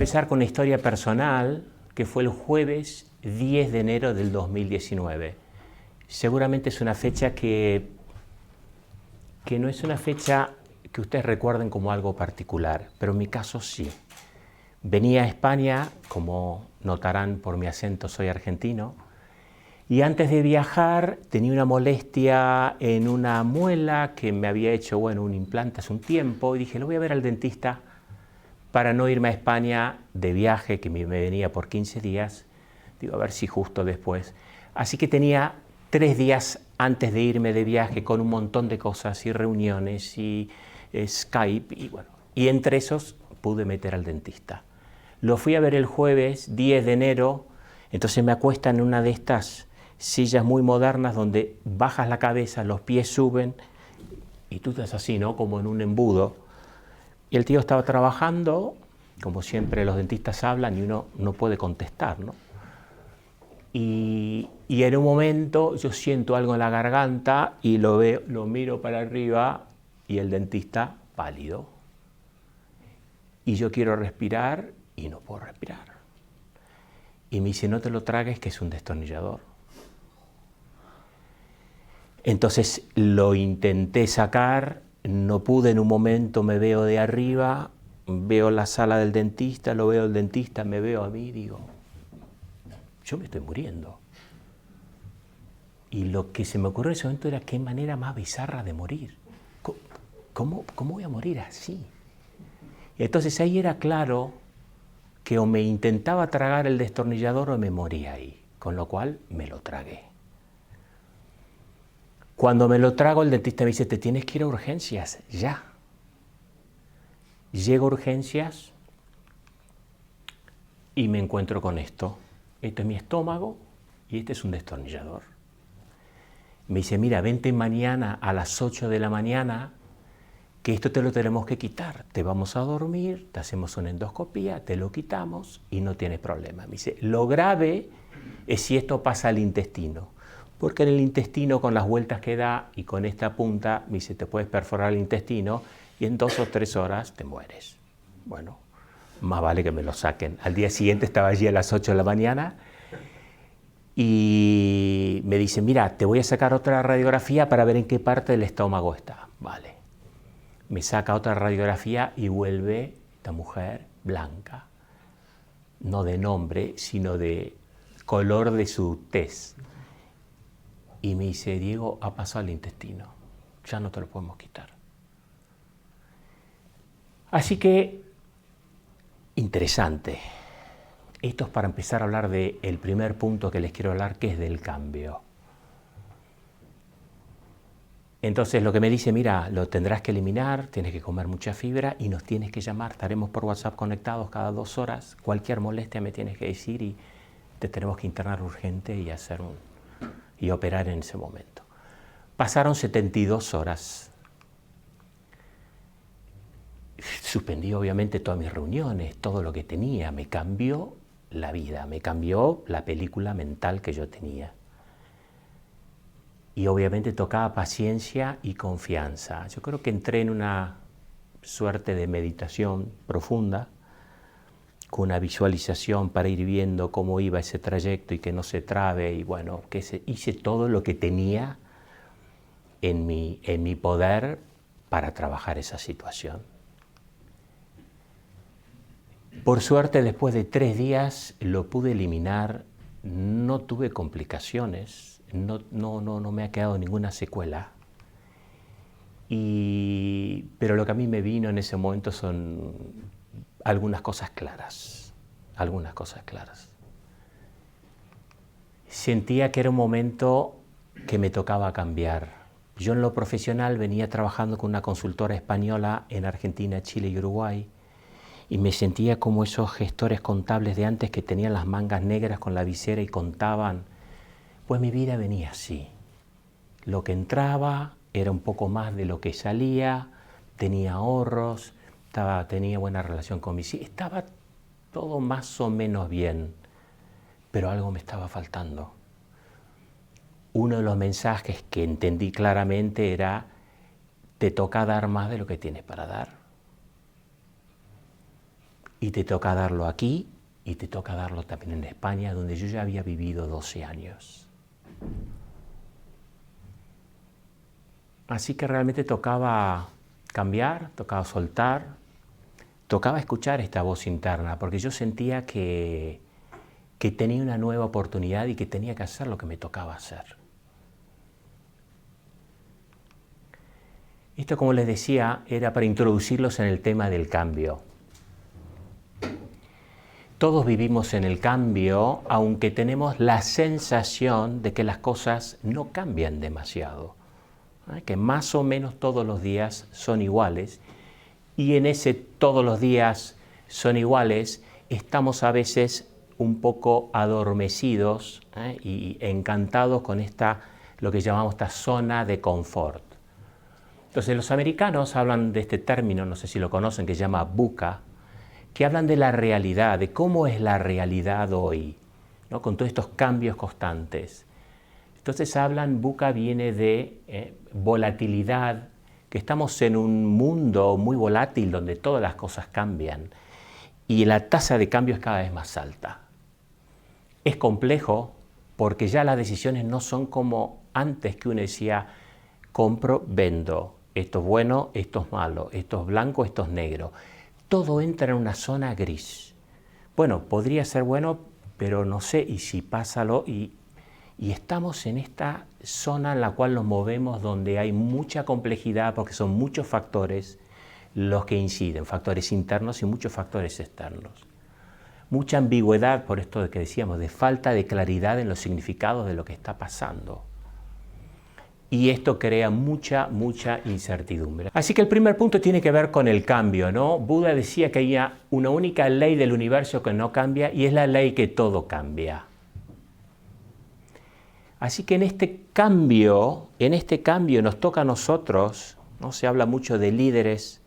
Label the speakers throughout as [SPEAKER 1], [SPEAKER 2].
[SPEAKER 1] empezar con una historia personal que fue el jueves 10 de enero del 2019. Seguramente es una fecha que no es una fecha que ustedes recuerden como algo particular, pero en mi caso sí. Venía a España, como notarán por mi acento, soy argentino, y antes de viajar tenía una molestia en una muela que me había hecho, un implante hace un tiempo, y dije, lo voy a ver al dentista para no irme a España de viaje, que me venía por 15 días, digo, a ver si justo después. Así que tenía 3 días antes de irme de viaje con un montón de cosas y reuniones y Skype, y entre esos pude meter al dentista. Lo fui a ver el jueves 10 de enero, entonces me acuestan en una de estas sillas muy modernas donde bajas la cabeza, los pies suben y tú estás así, ¿no? Como en un embudo. Y el tío estaba trabajando, como siempre los dentistas hablan y uno no puede contestar, ¿no? Y en un momento yo siento algo en la garganta y lo veo, lo miro para arriba y el dentista pálido. Y yo quiero respirar y no puedo respirar. Y me dice, no te lo tragues, que es un destornillador. Entonces lo intenté sacar, no pude, en un momento me veo de arriba, veo la sala del dentista, lo veo el dentista, me veo a mí y digo, yo me estoy muriendo. Y lo que se me ocurrió en ese momento era qué manera más bizarra de morir. ¿Cómo voy a morir así? Y entonces ahí era claro que o me intentaba tragar el destornillador o me moría ahí, con lo cual me lo tragué. Cuando me lo trago, el dentista me dice, te tienes que ir a urgencias, ya. Llego a urgencias y me encuentro con esto. Esto es mi estómago y este es un destornillador. Me dice, mira, vente mañana a las 8 de la mañana, que esto te lo tenemos que quitar. Te vamos a dormir, te hacemos una endoscopía, te lo quitamos y no tienes problema. Me dice, lo grave es si esto pasa al intestino. Porque en el intestino, con las vueltas que da y con esta punta, me dice, te puedes perforar el intestino y en 2 o 3 horas te mueres. Bueno, más vale que me lo saquen. Al día siguiente estaba allí a las 8 de la mañana y me dice, mira, te voy a sacar otra radiografía para ver en qué parte del estómago está. Vale. Me saca otra radiografía y vuelve esta mujer blanca, no de nombre, sino de color de su tez. Y me dice, Diego, ha pasado al intestino, ya no te lo podemos quitar. Así que, interesante. Esto es para empezar a hablar del primer punto que les quiero hablar, que es del cambio. Entonces lo que me dice, mira, lo tendrás que eliminar, tienes que comer mucha fibra y nos tienes que llamar, estaremos por WhatsApp conectados cada 2 horas, cualquier molestia me tienes que decir y te tenemos que internar urgente y operar en ese momento. Pasaron 72 horas. Suspendí obviamente todas mis reuniones, todo lo que tenía, me cambió la vida, me cambió la película mental que yo tenía. Y obviamente tocaba paciencia y confianza. Yo creo que entré en una suerte de meditación profunda, con una visualización para ir viendo cómo iba ese trayecto y que no se trabe, y hice todo lo que tenía en mi poder para trabajar esa situación. Por suerte, después de 3 días lo pude eliminar, no tuve complicaciones, no me ha quedado ninguna secuela. Pero lo que a mí me vino en ese momento son algunas cosas claras. Sentía que era un momento que me tocaba cambiar. Yo en lo profesional venía trabajando con una consultora española en Argentina, Chile y Uruguay, y me sentía como esos gestores contables de antes que tenían las mangas negras con la visera y contaban. Pues mi vida venía así. Lo que entraba era un poco más de lo que salía, tenía ahorros, tenía buena relación con mis hijos, estaba todo más o menos bien, pero algo me estaba faltando. Uno de los mensajes que entendí claramente era, te toca dar más de lo que tienes para dar. Y te toca darlo aquí y te toca darlo también en España, donde yo ya había vivido 12 años. Así que realmente tocaba cambiar, tocaba soltar, tocaba escuchar esta voz interna, porque yo sentía que tenía una nueva oportunidad y que tenía que hacer lo que me tocaba hacer. Esto, como les decía, era para introducirlos en el tema del cambio. Todos vivimos en el cambio, aunque tenemos la sensación de que las cosas no cambian demasiado, que más o menos todos los días son iguales, y en ese todos los días son iguales estamos a veces un poco adormecidos y encantados con lo que llamamos esta zona de confort. Entonces los americanos hablan de este término, no sé si lo conocen, que se llama VUCA, que hablan de la realidad, de cómo es la realidad hoy, ¿no? Con todos estos cambios constantes. Entonces VUCA viene de volatilidad, que estamos en un mundo muy volátil donde todas las cosas cambian y la tasa de cambio es cada vez más alta. Es complejo porque ya las decisiones no son como antes, que uno decía, compro, vendo, esto es bueno, esto es malo, esto es blanco, esto es negro. Todo entra en una zona gris. Bueno, podría ser bueno, pero no sé, y si pásalo, y estamos en esta zona en la cual nos movemos, donde hay mucha complejidad, porque son muchos factores los que inciden, factores internos y muchos factores externos. Mucha ambigüedad, por esto de que decíamos, de falta de claridad en los significados de lo que está pasando. Y esto crea mucha incertidumbre. Así que el primer punto tiene que ver con el cambio, ¿no? Buda decía que hay una única ley del universo que no cambia, y es la ley que todo cambia. Así que en este cambio nos toca a nosotros, ¿no? Se habla mucho de líderes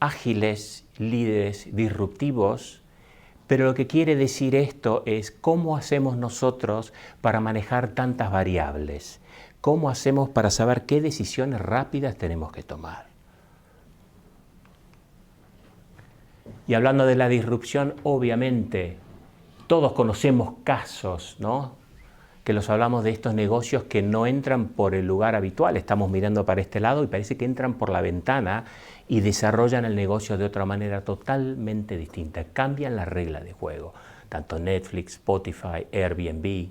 [SPEAKER 1] ágiles, líderes disruptivos, pero lo que quiere decir esto es cómo hacemos nosotros para manejar tantas variables, cómo hacemos para saber qué decisiones rápidas tenemos que tomar. Y hablando de la disrupción, obviamente, todos conocemos casos, ¿no? Que los hablamos de estos negocios que no entran por el lugar habitual. Estamos mirando para este lado y parece que entran por la ventana y desarrollan el negocio de otra manera totalmente distinta. Cambian las reglas de juego. Tanto Netflix, Spotify, Airbnb.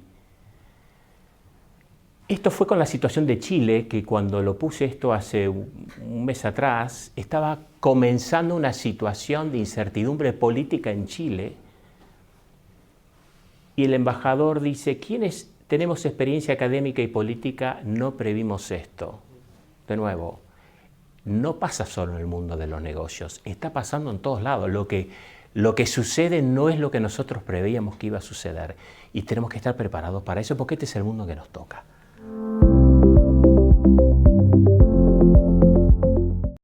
[SPEAKER 1] Esto fue con la situación de Chile, que cuando lo puse esto hace un mes atrás, estaba comenzando una situación de incertidumbre política en Chile. Y el embajador dice, ¿quiénes tenemos experiencia académica y política? No previmos esto. De nuevo, no pasa solo en el mundo de los negocios, está pasando en todos lados. Lo que sucede no es lo que nosotros preveíamos que iba a suceder y tenemos que estar preparados para eso, porque este es el mundo que nos toca.